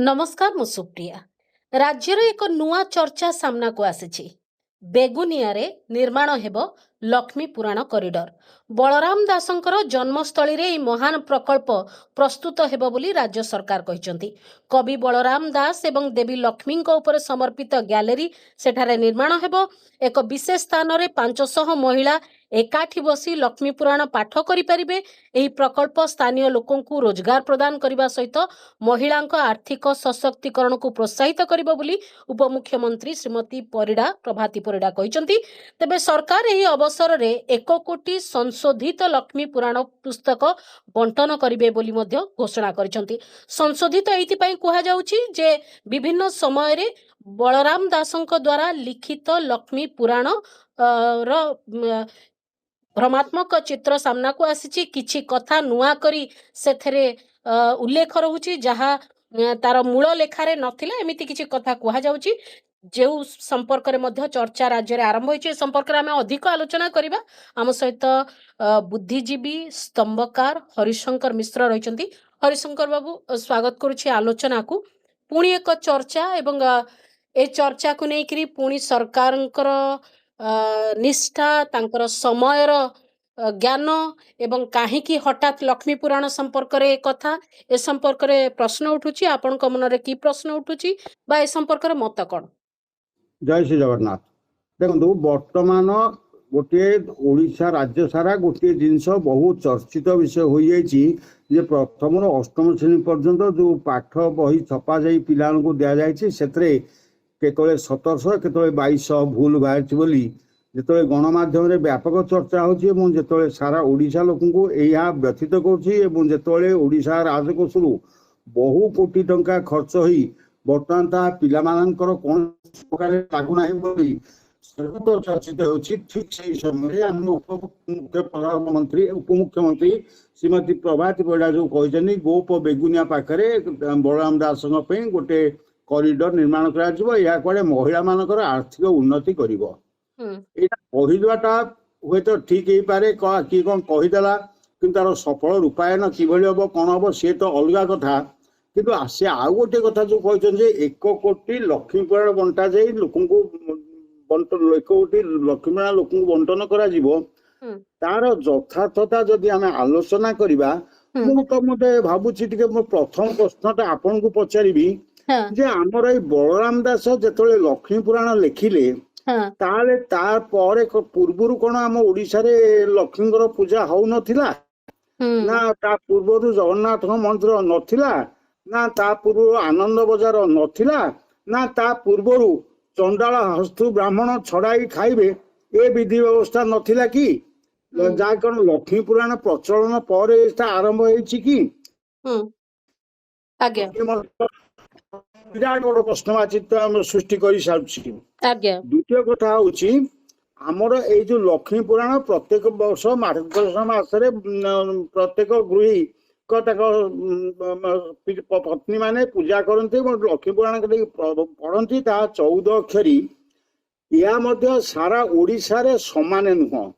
नमस्कार मु सुप्रिया। राज्यर एक नुआ चर्चा सामना को आसी। बेगुनिया रे निर्माण हेबो लक्ष्मी पुराण कॉरिडोर। बलराम दासंकर जन्मस्थली रे महान प्रकल्प प्रस्तुत हेबो बोली राज्य सरकार कहिसंती। कवि बलराम दास एवं देवी लक्ष्मी को ऊपर समर्पित गैलेरी सेठारे निर्माण हेबो। एक विशेष स्थान रे 500 महिला एकाठी बसी लक्ष्मी पुराण पाठ करि परिबे। एही प्रकल्प स्थानीय लोकों को रोजगार प्रदान करने सहित महिला आर्थिक सशक्तिकरण को प्रोत्साहित करिबो बोली उपमुख्यमंत्री श्रीमती परिडा प्रभाती परिडा कहिसंती। तेबे सरकार एही अवसर रे 1 कोटी संशोधित लक्ष्मी पुराण पुस्तक बंटन करिबे बोली मध्य घोषणा करिसंती। संशोधित एइति पई कुहा जाउची जे विभिन्न समय रे बलराम दासंक द्वारा लिखित लक्ष्मी पुराण भ्रमात्मक चित्र सामना को आसी। किछि कथा नुआ करी सेथरे उल्लेख रहुची जहा तार मूल लेखारे नथिला। एमिति किछि कथा कुहा जाउची जेउ संपर्क रे मध्य चर्चा राज्य रे आरंभ होइचे। संपर्क रे आमे अधिक आलोचना करिबा। आम सहित बुद्धिजीवी स्तंभकार हरिशंकर मिश्र रहिसंती। हरिशंकर बाबू स्वागत करूछि आलोचना को। पुणी एक चर्चा एवं ए चर्चा को नेकरी पुणी सरकारंकर निष्ठा तांकर समयर ज्ञान एवं काहीकि हठात लक्ष्मी पुराण संपर्क रे कथा ए संपर्क रे प्रश्न उठुची। आपनक मन रे की प्रश्न उठुची बा ए संपर्क रे मत कोन? जय श्री जगन्नाथ। देखो वर्तमान गोटे ओडिशा राज्य सारा गोटे जिनस बहुत चर्चित विषय हो जे प्रथम अष्टम श्रेणी पर्यंत जो पाठ बही छपा जाई पिला को दिया जायछि सेतरे केतळे 1700 केतळे 2200 भूल बाहर बोली जिते गणमाध्यम रे व्यापक चर्चा होची जिते सारा ओडिशा लोक व्यथित करते ओडिशा राजकोष बहु कोटी टंका खर्च होई बर्तमान ता पिला मानकर कौन प्रकार लागुना बोली सर्वत्र चर्चित होची। ठीक से समय आम प्रधानमंत्री उपमुख्यमंत्री श्रीमती प्रभाती परिडा जो कहते गोप बेगुनिया पाखरे बलराम दास गोटे कॉरिडोर निर्माण करा महिला मानकर आर्थिक उन्नति करिवो। कहवाटा हे तो ठीक ही पारे कि कौन कहीदेला कि तार सफल रूपायन किभली हम कौन हम सी तो अलग कथा किंतु से आउ गोटे कथा जो कहते 1 कोटी लक्ष्मी पुराण बंटा जाए लोक 1 कोटी लक्ष्मी पुराण लोक बंटन करा तार यथार्थता जदि आम आलोचना करवा मुझे भावुची प्रथम प्रश्नटा आपन को पचारि जे आमर ये बलराम दास जो लक्ष्मी पुराण लिखिले ताले तार पर पूर्व कौन आम ओडिशा रे लक्ष्मी पूजा हो नथिला ना ता पूर्व जगन्नाथ मंदिर नथिला ना ता पूर्व आनंद बजार नथिला ना ता पूर्व चंडाल हस्तु ब्राह्मण छड़ाई खाइबे ए विधि व्यवस्था नथिला कि जा कौन लक्ष्मी पुराण प्रचलन पर आरंभ होइछि कि विराट बड़ प्रश्नवाचित सृष्टि कर सारी। द्वितीय कथा हूँ आमर ये जो लक्ष्मी पुराण प्रत्येक वर्ष मार्गशीर्ष मासरे प्रत्येक गृही पत्नी माने पूजा करते लक्ष्मी पुराण पढ़ती 14 अक्षरी या सारा ओडिशा रे समान नुह।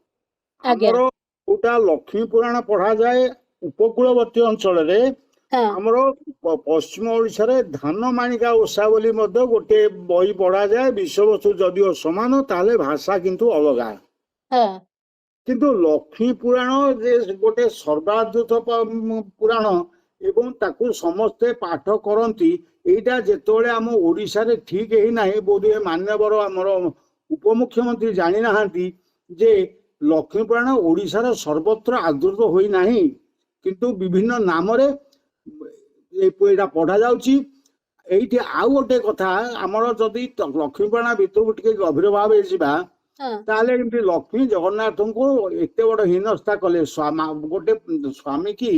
आमर गोटा लक्ष्मी पुराण पढ़ा जाए उपकूलवर्ती अंचल रे आमर पश्चिम ओडिशा रे धान माणिका ओषा बोली गोटे बही पढ़ा जाए विषय वस्तु जदिओ समान ताले भाषा किंतु अलगा। किंतु लक्ष्मी पुराण जे गोटे सर्वाधिक पुराण एवं ताकू समस्ते पाठ करती एटा जेतोले आम ओडिशा रे ठीक ही नाही बोधे मान्यवर आमर उपमुख्यमंत्री जानी नाहांती जे लक्ष्मी पुराण ओडिशा सर्वत्र आदृत होई नाही किंतु विभिन्न नाम रे एटा पढ़ा जाउची। एइठी आउ गोटे कथा आमर जदि लक्ष्मी पुराण भितर टिके गभीर भाव जीवा ताले लक्ष्मी जगन्नाथ को एते बड़ हीनस्था कले गोटे स्वामी की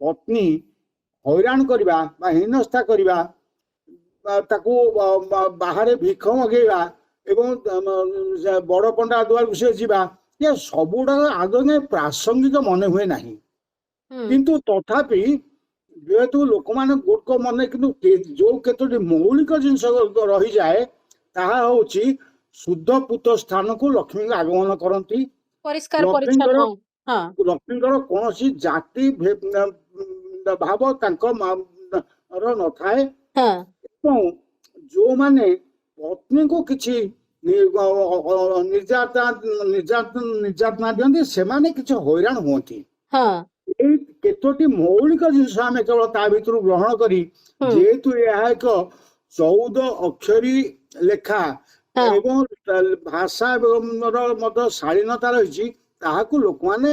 पत्नी हैरान करवा हीनस्था करवा ताकू बाहर भिक्ष मगेवा एवं बड़ पंडा दुआर को से जीवा ये सबुड़ा आगे प्रासंगिक मन हुए नहीं किंतु तथापि जेहेतु लोक मैंने गोट मन कि जो केतोटी मौलिक जिनस रही जाए ताहा होची शुद्ध पूत स्थान को लक्ष्मी आगमन करती लक्ष्मी कौन जाति भाव न थाए ହଁ ଏବଂ ଯୋଉମାନେ ପତ୍ନୀଙ୍କୁ କିଛି ନିର୍ଯାତନା ଦିଅନ୍ତି ସେମାନେ କିଛି ହଇରାଣ ହୁଅନ୍ତି। ହଁ ଏଇ କେତୋଟି ମୌଳିକ ଜିନିଷ ଆମେ କେବଳ ତା ଭିତରୁ ଗ୍ରହଣ କରି, ହୁଁ ଯେହେତୁ ଏହା ଏକ 14 ଅକ୍ଷରୀ ଲେଖା ହଁ ଏବଂ ଭାଷା ମଧ୍ୟ ଶାଳୀନତା ରହିଛି, ତାହାକୁ ଲୋକମାନେ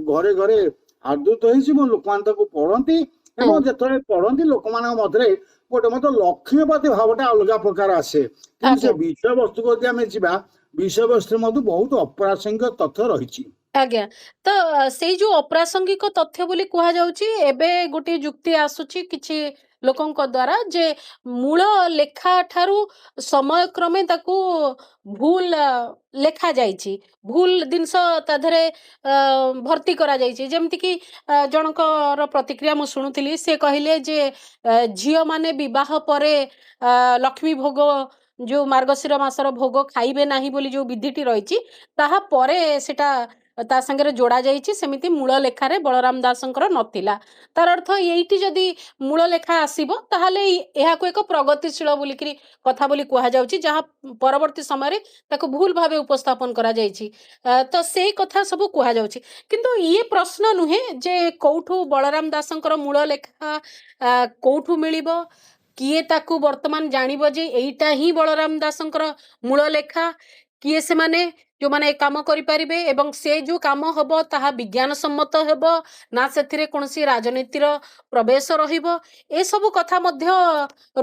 ଘରେ ଘରେ ଆଦୃତ ହେଇଛି ଏବଂ ଲୋକମାନେ ତାକୁ ପଢନ୍ତି ହଁ ଏବଂ ଯେତେବେଳେ ପଢନ୍ତି ଲୋକମାନଙ୍କ ମଧ୍ୟରେ ଗୋଟେ ମଧ୍ୟ ଲକ୍ଷ୍ମୀପତି ଭାବଟା ଅଲଗା ପ୍ରକାର ଆସେ। କିନ୍ତୁ ସେ ଆଜ୍ଞା ବିଷୟବସ୍ତୁକୁ ଯଦି ଆମେ ଯିବା, ବିଷୟବସ୍ତୁରେ ମଧ୍ୟ ବହୁତ ଅପ୍ରାସଙ୍ଗିକ ତଥ୍ୟ ରହିଛି। ଆଜ୍ଞା ତ ସେଇ ଯୋଉ ଅପ୍ରାସଙ୍ଗିକ ତଥ୍ୟ ବୋଲି କୁହାଯାଉଛି, ଏବେ ଗୋଟେ ଯୁକ୍ତି ଆସୁଛି କିଛି ଲୋକଙ୍କ ଦ୍ଵାରା ଯେ ମୂଳ ଲେଖା ଠାରୁ ସମୟକ୍ରମେ ତାକୁ ଭୁଲ ଲେଖା ଯାଇଛି, ଭୁଲ ଜିନିଷ ତା ଦେହରେ ଭର୍ତ୍ତି କରାଯାଇଛି। ଯେମିତିକି ଜଣଙ୍କର ପ୍ରତିକ୍ରିୟା ମୁଁ ଶୁଣୁଥିଲି, ସେ କହିଲେ ଯେ ଝିଅମାନେ ବିବାହ ପରେ ଲକ୍ଷ୍ମୀ ଭୋଗ, ଯୋଉ ମାର୍ଗଶିର ମାସର ଭୋଗ ଖାଇବେ ନାହିଁ ବୋଲି ଯୋଉ ବିଧିଟି ରହିଛି, ତାହା ପରେ ସେଟା ତା ସାଙ୍ଗରେ ଯୋଡା ଯାଇଛି, ସେମିତି ମୂଳ ଲେଖାରେ ବଳରାମ ଦାସଙ୍କର ନଥିଲା। ତାର ଅର୍ଥ ଏଇଠି ଯଦି ମୂଳ ଲେଖା ଆସିବ ତାହେଲେ ଏହାକୁ ଏକ ପ୍ରଗତିଶୀଳ ବୋଲିକିରି କଥା ବୋଲି କୁହାଯାଉଛି, ଯାହା ପରବର୍ତ୍ତୀ ସମୟରେ ତାକୁ ଭୁଲ ଭାବେ ଉପସ୍ଥାପନ କରାଯାଇଛି। ତ ସେଇ କଥା ସବୁ କୁହାଯାଉଛି, କିନ୍ତୁ ଇଏ ପ୍ରଶ୍ନ ନୁହେଁ ଯେ କୋଉଠୁ ବଳରାମ ଦାସଙ୍କର ମୂଳ ଲେଖା କୋଉଠୁ ମିଳିବ, କିଏ ତାକୁ ବର୍ତ୍ତମାନ ଜାଣିବ ଯେ ଏଇଟା ହିଁ ବଳରାମ ଦାସଙ୍କର ମୂଳ ଲେଖା, କିଏ ସେମାନେ ଯୋଉମାନେ ଏ କାମ କରିପାରିବେ ଏବଂ ସେ ଯୋଉ କାମ ହବ ତାହା ବିଜ୍ଞାନ ସମ୍ମତ ହେବ ନା ସେଥିରେ କୌଣସି ରାଜନୀତିର ପ୍ରବେଶ ରହିବ, ଏସବୁ କଥା ମଧ୍ୟ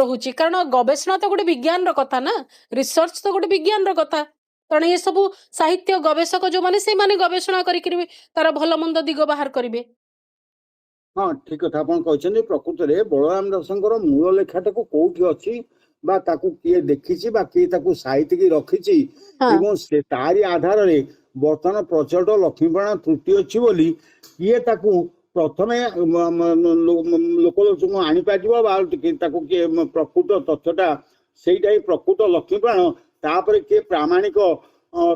ରହୁଛି। କାରଣ ଗବେଷଣା ତ ଗୋଟେ ବିଜ୍ଞାନର କଥା ନା, ରିସର୍ଚ୍ଚ ତ ଗୋଟେ ବିଜ୍ଞାନର କଥା। କାରଣ ଏ ସବୁ ସାହିତ୍ୟ ଗବେଷକ ଯୋଉମାନେ, ସେମାନେ ଗବେଷଣା କରିକିରି ତାର ଭଲ ମନ୍ଦ ଦିଗ ବାହାର କରିବେ। ହଁ, ଠିକ କଥା ଆପଣ କହିଛନ୍ତି। ପ୍ରକୃତରେ ବଳରାମ ଦାସଙ୍କର ମୂଳ ଲେଖାଟାକୁ କୋଉଠି ଅଛି ବା ତାକୁ କିଏ ଦେଖିଛି ବା କିଏ ତାକୁ ସାଇତିକି ରଖିଛି ହଁ ଏବଂ ସେ ତାରି ଆଧାରରେ ବର୍ତ୍ତମାନ ପ୍ରଚଳିତ ଲକ୍ଷ୍ମୀପୁରାଣ ତ୍ରୁଟି ଅଛି ବୋଲି କିଏ ତାକୁ ପ୍ରଥମେ ଲୋକଲୋଚନକୁ ଆଣିପାରିବ ବା ତାକୁ କିଏ ପ୍ରକୃତ ତଥ୍ୟଟା ସେଇଟା ହିଁ ପ୍ରକୃତ ଲକ୍ଷ୍ମୀପୁରାଣ, ତାପରେ କିଏ ପ୍ରାମାଣିକ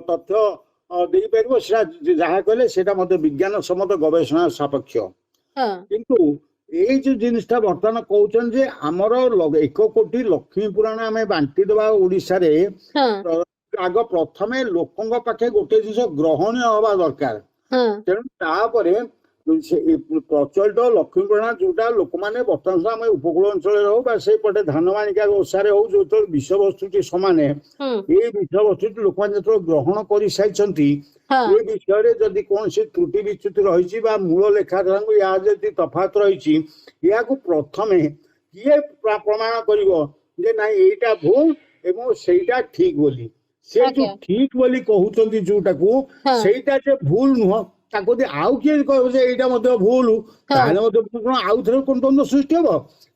ତଥ୍ୟ ଦେଇପାରିବ, ସେଟା ଯାହା କହିଲେ ସେଇଟା ମଧ୍ୟ ବିଜ୍ଞାନ ସମ୍ମତ ଗବେଷଣା ସାପେକ୍ଷ। ହଁ କିନ୍ତୁ ଏଇ ଯୋଉ ଜିନିଷଟା ବର୍ତ୍ତମାନ କହୁଛନ୍ତି ଯେ ଆମର 1 କୋଟି ଲକ୍ଷ୍ମୀ ପୁରାଣ ଆମେ ବାଣ୍ଟି ଦେବା ଓଡିଶାରେ, ହଁ ଆଗ ପ୍ରଥମେ ଲୋକଙ୍କ ପାଖେ ଗୋଟେ ଜିନିଷ ଗ୍ରହଣୀୟ ହବା ଦରକାର। ହଁ ତେଣୁ ତାପରେ ପ୍ରଚଳିତ ଲକ୍ଷ୍ମୀ ପୁରାଣ ଯୋଉଟା ଲୋକମାନେ ବର୍ତ୍ତମାନ ସୁଦ୍ଧା ଆମେ ଉପକୂଳ ଅଞ୍ଚଳରେ ହଉ ବା ସେଇପଟେ ଧାନମାଣିକା ଓଷାରେ ହଉ, ଯେତେବେଳେ ବିଷୟବସ୍ତୁଟି ସମାନେ, ହୁଁ ଏଇ ବିଷୟବସ୍ତୁଟି ଲୋକମାନେ ଯେତେବେଳେ ଗ୍ରହଣ କରିସାରିଛନ୍ତି, ହଁ ଏ ବିଷୟରେ ଯଦି କୌଣସି ତ୍ରୁଟି ବିଚ୍ୟୁତି ରହିଛି ବା ମୂଳ ଲେଖା ଏହା ଯଦି ତଫାତ ରହିଛି, ଏହାକୁ ପ୍ରଥମେ କିଏ ପ୍ରମାଣ କରିବ ଯେ ନାଇଁ ଏଇଟା ଭୁଲ ଏବଂ ସେଇଟା ଠିକ ବୋଲି। ସେ ଯୋଉ ଆଜ୍ଞା ଠିକ ବୋଲି କହୁଛନ୍ତି ଯୋଉଟାକୁ, ହଁ ସେଇଟା ଯେ ଭୁଲ ନୁହଁ, ତାକୁ ଯଦି ଆଉ କିଏ କହିବ ଯେ ଏଇଟା ମଧ୍ୟ ଭୁଲ, ହଁ ତାହେଲେ ମଧ୍ୟ କଣ ଆଉ ଥରେ କଣ ଦ୍ୱନ୍ଦ୍ୱ ସୃଷ୍ଟି ହବ?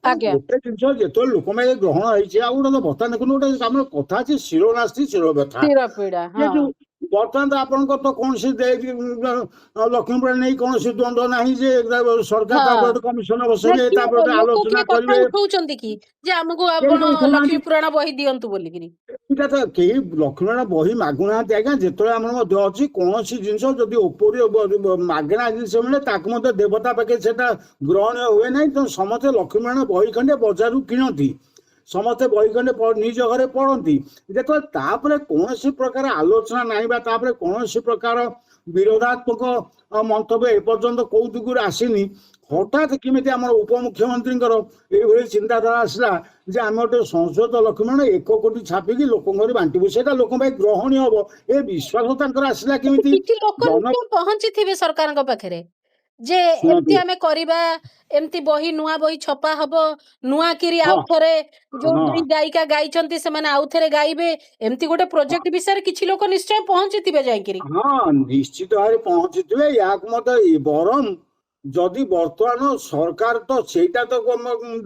ତେଣୁ ଆଜ୍ଞା ଗୋଟେ ଜିନିଷ ଯେତେବେଳେ ଲୋକମାନେ ଗ୍ରହଣ ହେଇଛି, ଆଉ ଗୋଟେ ବର୍ତ୍ତମାନ ଦେଖନ୍ତୁ ଗୋଟେ ଆମର କଥା ଅଛି, ଶିରୋନାସ୍ତି ଶିରୋବ୍ୟଥା। କ୍ଷୀର ପିଡା ଏ ହଁ ଯୋଉ ବର୍ତ୍ତମାନ ତ ଆପଣଙ୍କର ତ କୌଣସି ଲକ୍ଷ୍ମୀପୁରାଣ ନେଇ କୌଣସି ଦ୍ୱନ୍ଦ୍ୱ ନାହିଁ ଯେ ସରକାର ହଁ ତାପରେ ଗୋଟେ କମିଶନ ନା ବସେଇବେ, ତାପରେ କିଏ ଗୋଟେ ଲୋକ ଆଲୋଚନା କିଏ କଥା କରିବେ। ଉଠଉଛନ୍ତି କି ଯେ ଆମକୁ କେହି ଆପଣ ତ ଉଠୁନାହାନ୍ତି। ଲକ୍ଷ୍ମୀ ପୁରାଣ ବହି ଦିଅନ୍ତୁ ବୋଲିକିରି? ଏଇଟା ତ କେହି ଲକ୍ଷ୍ମୀପୁରାଣ ବହି ମାଗୁନାହାନ୍ତି ଆଜ୍ଞା। ଯେତେବେଳେ ଆମର ମଧ୍ୟ ଅଛି କୌଣସି ଜିନିଷ ଯଦି ଉପରି ମାଗଣା ଜିନିଷ ମିଳେ, ତାକୁ ମଧ୍ୟ ଦେବତା ପାଖେ ସେଟା ଗ୍ରହଣୀୟ ହୁଏ ନାହିଁ। ତେଣୁ ସମସ୍ତେ ଲକ୍ଷ୍ମୀପୁରାଣ ବହି ଖଣ୍ଡେ ବଜାରରୁ କିଣନ୍ତି, ସମସ୍ତେ ବହି ଖଣ୍ଡେ ନିଜ ଘରେ ପଢନ୍ତି। ଯେତେବେଳେ ତାପରେ କୌଣସି ପ୍ରକାର ଆଲୋଚନା ନାହିଁ ବା ତାପରେ କୌଣସି ପ୍ରକାର ବିରୋଧାତ୍ମକ ମନ୍ତବ୍ୟ ଏପର୍ଯ୍ୟନ୍ତ କୋଉ ଦିଗରୁ ଆସିନି, ହଠାତ୍ କେମିତି ଆମର ଉପମୁଖ୍ୟମନ୍ତ୍ରୀଙ୍କର ଏଇଭଳି ଚିନ୍ତାଧାରା ଆସିଲା ଯେ ଆମେ ଗୋଟେ ସଂସ୍କୃତ ଲକ୍ଷ୍ମୀପୁରାଣ 1 କୋଟି ଛାପିକି ଲୋକଙ୍କ ଘରେ ବାଣ୍ଟିବୁ, ସେଇଟା ଲୋକଙ୍କ ପାଇଁ ଗ୍ରହଣୀୟ ହବ, ଏ ବିଶ୍ୱାସ ତାଙ୍କର ଆସିଲା କେମିତି? କିଛି ଲୋକ ଜନ ନିଶ୍ଚୟ ପହଞ୍ଚିଥିବେ ସରକାରଙ୍କ ପାଖରେ ଯେ ଶୁଣନ୍ତୁ, ଏମିତି ଆମେ କରିବା, ଏମିତି ବହି, ନୂଆ ବହି ଛପା ହବ, ନୂଆ କିରି ହଁ ଆଉଥରେ ଯୋଉ ହଁ ଦୁଇ ଗାୟିକା ଗାଇଛନ୍ତି ସେମାନେ ଆଉଥରେ ଗାଇବେ, ଏମିତି ଗୋଟେ ପ୍ରୋଜେକ୍ଟ ବିଷୟରେ କିଛି ଲୋକ ନିଶ୍ଚୟ ପହଞ୍ଚିଥିବେ ଯାଇକିରି। ହଁ, ନିଶ୍ଚିତ ଭାବରେ ପହଞ୍ଚିଥିବେ। ୟାକୁ ମଧ୍ୟ ବରଂ ଯଦି ବର୍ତ୍ତମାନ ସରକାର ତ ସେଇଟା ତ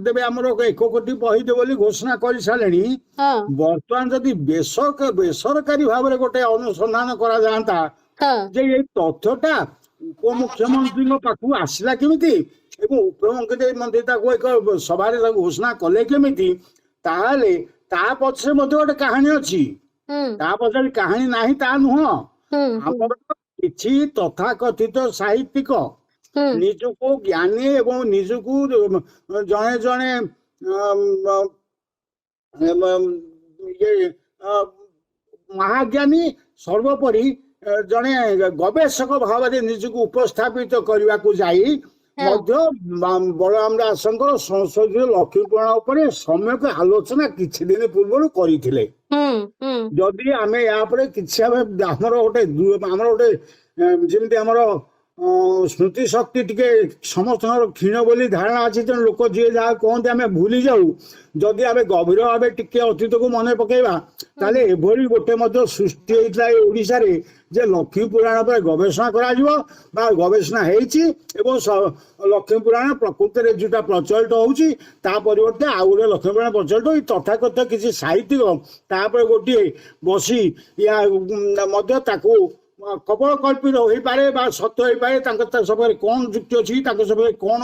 ଦେବେ, ଆମର 1 କୋଟି ବହି ଦେବେ ବୋଲି ଘୋଷଣା କରିସାରିଲେଣି। ହଁ ବର୍ତ୍ତମାନ ଯଦି ବେସରକାରୀ ଭାବରେ ଗୋଟେ ଅନୁସନ୍ଧାନ କରାଯାଆନ୍ତା ହଁ ଯେ ଏଇ ତଥ୍ୟଟା ଉପମୁଖ୍ୟମନ୍ତ୍ରୀଙ୍କ ପାଖକୁ ଆସିଲା କେମିତି ଏବଂ ଉପମୁଖ୍ୟମନ୍ତ୍ରୀ ତାକୁ ଏକ ସଭାରେ ତାକୁ ଘୋଷଣା କଲେ କେମିତି, ତାହେଲେ ତା ପଛରେ ମଧ୍ୟ ଗୋଟେ କାହାଣୀ ଅଛି। ହୁଁ ତା ପଛରେ କାହାଣୀ ନାହିଁ ତା ନୁହଁ। ହୁଁ ହୁଁ ଆମର କିଛି ତଥାକଥିତ ସାହିତ୍ୟିକ ହୁଁ ନିଜକୁ ଜ୍ଞାନୀ ଏବଂ ନିଜକୁ ଜଣେ ଜଣେ ଇଏ ମହାଜ୍ଞାନୀ ସର୍ବୋପରି ଜଣେ ଗବେଷକ ଭାବରେ ନିଜକୁ ଉପସ୍ଥାପିତ କରିବାକୁ ଯାଇ ହଁ ମଧ୍ୟ ବଳରାମ ଦାସଙ୍କର ସଂସଦୀୟ ଲକ୍ଷ୍ମୀ ପୁରାଣ ଉପରେ ସମ୍ୟକ ଆଲୋଚନା କିଛି ଦିନ ପୂର୍ବରୁ କରିଥିଲେ। ହୁଁ ହୁଁ ଯଦି ଆମେ ୟା ଉପରେ କିଛି ଆମର ଗୋଟେ ଯେମିତି ଆମର ସ୍ମୃତି ଶକ୍ତି ଟିକେ ସମସ୍ତଙ୍କର କ୍ଷୀଣ ବୋଲି ଧାରଣା ଅଛି, ତେଣୁ ଲୋକ ଯିଏ ଯାହା କହନ୍ତି ଆମେ ଭୁଲି ଯାଉ। ଯଦି ଆମେ ଗଭୀର ଭାବେ ଟିକେ ଅତୀତକୁ ମନେ ପକେଇବା ତାହେଲେ ଏଭଳି ଗୋଟେ ମଧ୍ୟ ସୃଷ୍ଟି ହେଇଥିଲା ଏ ଓଡ଼ିଶାରେ ଯେ ଲକ୍ଷ୍ମୀ ପୁରାଣ ଉପରେ ଗବେଷଣା କରାଯିବ ବା ଗବେଷଣା ହେଇଛି ଏବଂ ଲକ୍ଷ୍ମୀ ପୁରାଣ ପ୍ରକୃତରେ ଯୋଉଟା ପ୍ରଚଳିତ ହଉଛି ତା ପରିବର୍ତ୍ତେ ଆଉ ଗୋଟେ ଲକ୍ଷ୍ମୀ ପୁରାଣ ପ୍ରଚଳିତ ଏଇ ତଥାକଥିତ କିଛି ସାହିତ୍ୟିକ ତାପରେ ଗୋଟିଏ ବସି ମଧ୍ୟ ତାକୁ କବଳ କଳ୍ପିତ ହୋଇପାରେ ବା ସତ୍ୟ ହେଇପାରେ, ତାଙ୍କ ସପକ୍ଷରେ କଣ ଯୁକ୍ତି ଅଛି, ତାଙ୍କ ସପକ୍ଷରେ କଣ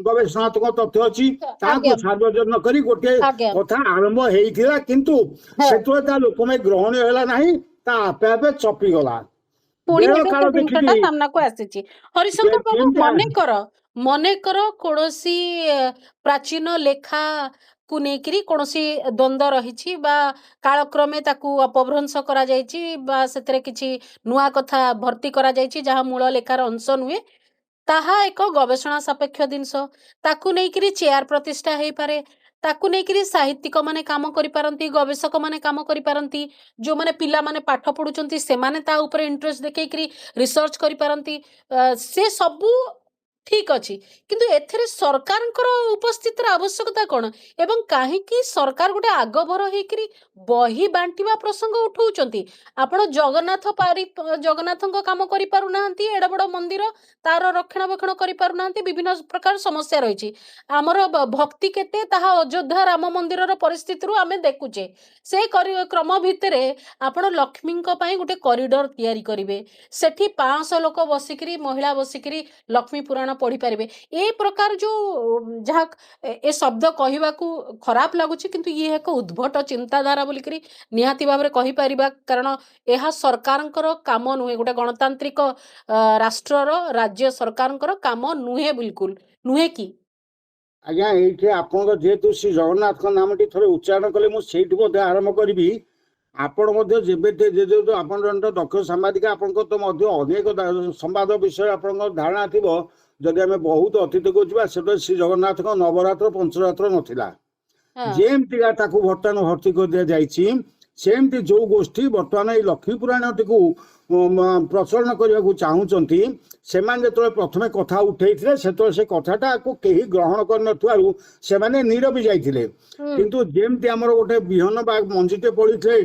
ଗବେଷଣାତ୍ମକ ତଥ୍ୟ ଅଛି ତାହାକୁ ଆଜ୍ଞା ସାର୍ବଜନୀନ କରି ଗୋଟିଏ ଆଜ୍ଞା କଥା ଆରମ୍ଭ ହେଇଥିଲା, କିନ୍ତୁ ହଁ ସେତେବେଳେ ତା ଲୋକମାନେ ଗ୍ରହଣୀୟ ହେଲା ନାହିଁ, ତା ଆପେ ଆପେ ଚପିଗଲା। ପୁଣି ବେଳ ଏବେ କାଳ ସେ ଦେଖିକି ଜିନିଷଟା ସାମ୍ନାକୁ ଆସିଛି। ହରିଶଙ୍କର ବାବୁ, ଯେମିତି ମନେକର କୌଣସି ପ୍ରାଚୀନ ଲେଖାକୁ ନେଇକିରି କୌଣସି ଦ୍ୱନ୍ଦ୍ୱ ରହିଛି ବା କାଳକ୍ରମେ ତାକୁ ଅପଭ୍ରଂଶ କରାଯାଇଛି ବା ସେଥିରେ କିଛି ନୂଆ କଥା ଭର୍ତ୍ତି କରାଯାଇଛି ଯାହା ମୂଳ ଲେଖାର ଅଂଶ ନୁହେଁ, ତାହା ଏକ ଗବେଷଣା ସାପେକ୍ଷ ଜିନିଷ। ତାକୁ ନେଇକିରି ଚେୟାର ପ୍ରତିଷ୍ଠା ହେଇପାରେ, ତାକୁ ନେଇକିରି ସାହିତ୍ୟିକ ମାନେ କାମ କରିପାରନ୍ତି, ଗବେଷକ ମାନେ କାମ କରିପାରନ୍ତି, ଯେଉଁମାନେ ପିଲାମାନେ ପାଠ ପଢୁଛନ୍ତି ସେମାନେ ତା ଉପରେ ଇଣ୍ଟରେଷ୍ଟ ଦେଖେଇକିରି ରିସର୍ଚ୍ଚ କରିପାରନ୍ତି। ସେ ସବୁ ଠିକ ଅଛି, କିନ୍ତୁ ଏଥିରେ ସରକାରଙ୍କର ଉପସ୍ଥିତିର ଆବଶ୍ୟକତା କ'ଣ ଏବଂ କାହିଁକି ସରକାର ଗୋଟେ ଆଗଭର ହେଇକିରି ବହି ବାଣ୍ଟିବା ପ୍ରସଙ୍ଗ ଉଠଉଛନ୍ତି? ଆପଣ ଜଗନ୍ନାଥଙ୍କ କାମ କରିପାରୁନାହାନ୍ତି, ଏଡେ ବଡ ମନ୍ଦିର ତାର ରକ୍ଷଣାବେକ୍ଷଣ କରିପାରୁନାହାନ୍ତି, ବିଭିନ୍ନ ପ୍ରକାର ସମସ୍ୟା ରହିଛି। ଆମର ଭକ୍ତି କେତେ ତାହା ଅଯୋଧ୍ୟା ରାମ ମନ୍ଦିରର ପରିସ୍ଥିତିରୁ ଆମେ ଦେଖୁଛେ। ସେ କ୍ରମ ଭିତରେ ଆପଣ ଲକ୍ଷ୍ମୀଙ୍କ ପାଇଁ ଗୋଟେ କରିଡର ତିଆରି କରିବେ, ସେଠି 500 ଲୋକ ବସିକିରି, ମହିଳା ବସିକିରି ଲକ୍ଷ୍ମୀ ପୁରାଣ ପଢିପାରିବେ। ଏ ପ୍ରକାର ଯୋଉ ଯାହା ଏ ଶବ୍ଦ କହିବାକୁ ଖରାପ ଲାଗୁଛି, କିନ୍ତୁ ଇଏ ଏକ ଉଦ୍ଭଟ ଚିନ୍ତାଧାରା ବୋଲିକିରି ନିହାତି ଭାବରେ କହିପାରିବା, କାରଣ ଏହା ସରକାରଙ୍କର କାମ ନୁହେଁ। ଗୋଟେ ଗଣତାନ୍ତ୍ରିକ ରାଷ୍ଟ୍ରର ରାଜ୍ୟ ସରକାରଙ୍କର କାମ ନୁହେଁ, ବିଲକୁଲ ନୁହେଁ କି? ଆଜ୍ଞା ଏଇଠି ଆପଣଙ୍କ ଯେହେତୁ ଶ୍ରୀ ଜଗନ୍ନାଥଙ୍କ ନାମଟି ଥରେ ଉଚ୍ଚାରଣ କଲେ ମୁଁ ସେଇଠୁ ମଧ୍ୟ ଆରମ୍ଭ କରିବି। ଆପଣ ମଧ୍ୟ ଯେହେତୁ ଆପଣ ଜଣେ ଦକ୍ଷ ସାମ୍ବାଦିକ, ଆପଣଙ୍କ ତ ମଧ୍ୟ ଅନେକ ସମ୍ବାଦ ବିଷୟରେ ଆପଣଙ୍କ ଧାରଣା ଥିବ। ଯଦି ଆମେ ବହୁତ ଅତୀତକୁ ଯିବା, ସେତେବେଳେ ଶ୍ରୀ ଜଗନ୍ନାଥଙ୍କ ନବରାତ୍ର ପଞ୍ଚରାତ୍ର ନଥିଲା, ହଁ ଯେମିତିକା ତାକୁ ବର୍ତ୍ତମାନ ଭର୍ତ୍ତି କରିଦିଆଯାଇଛି। ସେମିତି ଯୋଉ ଗୋଷ୍ଠୀ ବର୍ତ୍ତମାନ ଏଇ ଲକ୍ଷ୍ମୀ ପୁରାଣଟିକୁ ପ୍ରଚଳନ କରିବାକୁ ଚାହୁଁଛନ୍ତି, ସେମାନେ ଯେତେବେଳେ ପ୍ରଥମେ କଥା ଉଠେଇଥିଲେ ସେତେବେଳେ ସେ କଥାଟାକୁ କେହି ଗ୍ରହଣ କରିନଥିବାରୁ ସେମାନେ ନିରବି ଯାଇଥିଲେ। କିନ୍ତୁ ଯେମିତି ଆମର ଗୋଟେ ବିହନ ବା ମଞ୍ଜିଟେ ପଡ଼ିଥିଲେ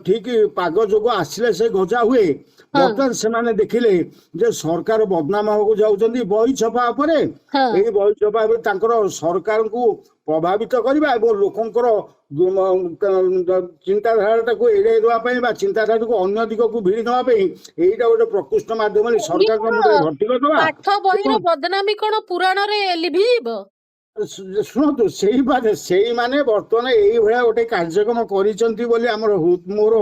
ଠିକ ପାଗ ଯୋଗ ଆସିଲେ ସେ ଗଜା ହୁଏ, ହଁ ବର୍ତ୍ତମାନ ସେମାନେ ଦେଖିଲେ ଯେ ସରକାର ବଦନାମ ହେବାକୁ ଯାଉଛନ୍ତି ବହି ଛପା ଉପରେ। ହଁ ଏଇ ବହି ଛପା ଉପରେ ତାଙ୍କର ସରକାରଙ୍କୁ ପ୍ରଭାବିତ କରିବା ଏବଂ ଲୋକଙ୍କର ଚିନ୍ତାଧାରାଟାକୁ ଏଡ଼େଇ ଦେବା ପାଇଁ ବା ଚିନ୍ତାଧାରାକୁ ଅନ୍ୟ ଦିଗକୁ ଭିଡ଼ି ନେବା ପାଇଁ ଏଇଟା ଗୋଟେ ପ୍ରକୃଷ୍ଟ ମାଧ୍ୟମ ବୋଲି ଇଏ ସରକାରଙ୍କ କଣ ମୁଣ୍ଡରେ ଭର୍ତ୍ତି କରିଦେବା। ପାଠ ବହିର ଏବଂ ବଦନାମୀ କଣ ପୁରାଣରେ ଲିଭିଯିବ? ଶୁଣନ୍ତୁ, ସେଇମାନେ ବର୍ତ୍ତମାନ ଏଇଭଳିଆ ଗୋଟେ କାର୍ଯ୍ୟକ୍ରମ କରିଛନ୍ତି ବୋଲି ମୋର